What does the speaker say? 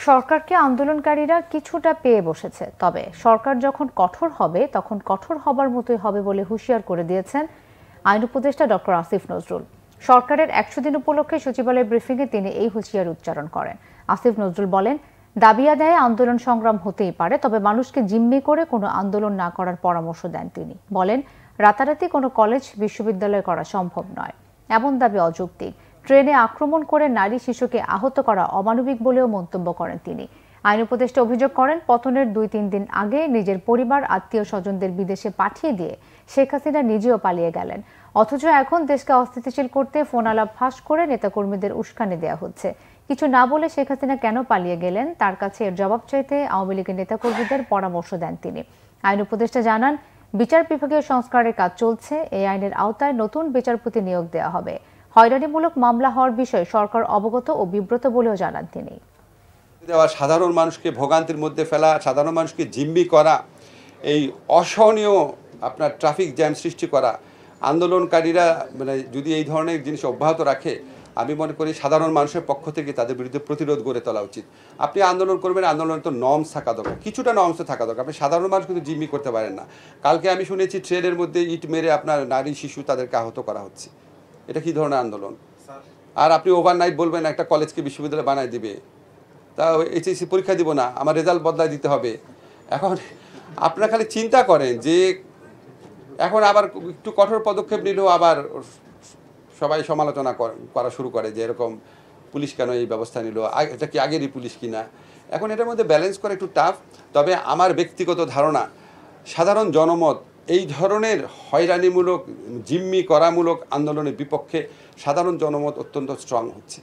সরকারকে আন্দোলনকারীরা কিছুটা পেয়ে বসেছে, তবে সরকার যখন কঠোর হবে তখন কঠোর হবার মতোই হবে বলে হুঁশিয়ার করে দিয়েছেন আইন উপদেষ্টা ডক্টর আসিফ নজরুল। সরকারের 100 দিন উপলক্ষে সচিবালয় ব্রিফিংয়ে তিনি এই হুঁশিয়ার উচ্চারণ করেন। আসিফ নজরুল বলেন, দাবি আদায়ে আন্দোলন সংগ্রাম হতেই পারে, তবে মানুষকে জিম্মি করে কোনো আন্দোলন না করার পরামর্শ দেন তিনি। বলেন, রাতারাতি কোনো কলেজ বিশ্ববিদ্যালয় করা সম্ভব নয়, এমন দাবি অযৌক্তিক। ট্রেনে আক্রমণ করে নারী শিশুকে আহত করা অমানবিক বলেও মন্তব্য করেন তিনি। আইন উপদেষ্টা অভিযোগ করেন, পতনের 2-3 দিন আগে নিজের পরিবার আত্মীয় স্বজনদের বিদেশে পাঠিয়ে দিয়ে শেখ হাসিনা নিজেও পালিয়ে গেলেন, অথচ এখন দেশকে অস্থিতিশীল করতে ফোন আলাপ ফাঁস করে নেতাকর্মীদের উস্কানি দেওয়া হচ্ছে। কিছু না বলে শেখ হাসিনা কেন পালিয়ে গেলেন তার কাছে এর জবাব চাইতে আওয়ামী লীগের নেতাকর্মীদের পরামর্শ দেন তিনি। আইন উপদেষ্টা জানান, বিচার বিভাগীয় সংস্কারের কাজ চলছে, এই আইনের আওতায় নতুন বিচারপতি নিয়োগ দেওয়া হবে। হয়রানিমূলক মামলা হওয়ার বিষয়ে সরকার অবগত ও বিব্রত বলেও জানান তিনি। সাধারণ মানুষকে ভোগান্তির মধ্যে ফেলা, সাধারণ মানুষকে জিম্মি করা, এই অসহনীয় আপনার ট্রাফিক জ্যাম সৃষ্টি করা, আন্দোলনকারীরা যদি এই ধরনের জিনিস অব্যাহত রাখে, আমি মনে করি সাধারণ মানুষের পক্ষ থেকে তাদের বিরুদ্ধে প্রতিরোধ গড়ে তোলা উচিত। আপনি আন্দোলন করবেন, আন্দোলনের তো নর্মস থাকা দরকার, কিছুটা নর্মস থাকা দরকার। আপনি সাধারণ মানুষ কিন্তু জিম্মি করতে পারেন না। কালকে আমি শুনেছি ট্রেনের মধ্যে ইট মেরে আপনার নারী শিশু তাদেরকে আহত করা হচ্ছে। এটা কি ধরনের আন্দোলন? আর আপনি ওভারনাইট বলবেন একটা কলেজকে বিশ্ববিদ্যালয় বানায় দিবে, তা এইচএসসি পরীক্ষা দিব না, আমার রেজাল্ট বদলায় দিতে হবে। এখন আপনারা খালি চিন্তা করেন যে এখন আবার একটু কঠোর পদক্ষেপ নিলেও আবার সবাই সমালোচনা করা শুরু করে যে এরকম পুলিশ কেন এই ব্যবস্থা নিল, এটা কি আগেরই পুলিশ কিনা। এখন এটার মধ্যে ব্যালেন্স করা একটু টাফ। তবে আমার ব্যক্তিগত ধারণা, সাধারণ জনমত এই ধরনের হয়রানিমূলক জিম্মি করামূলক আন্দোলনের বিপক্ষে সাধারণ জনমত অত্যন্ত স্ট্রং হচ্ছে।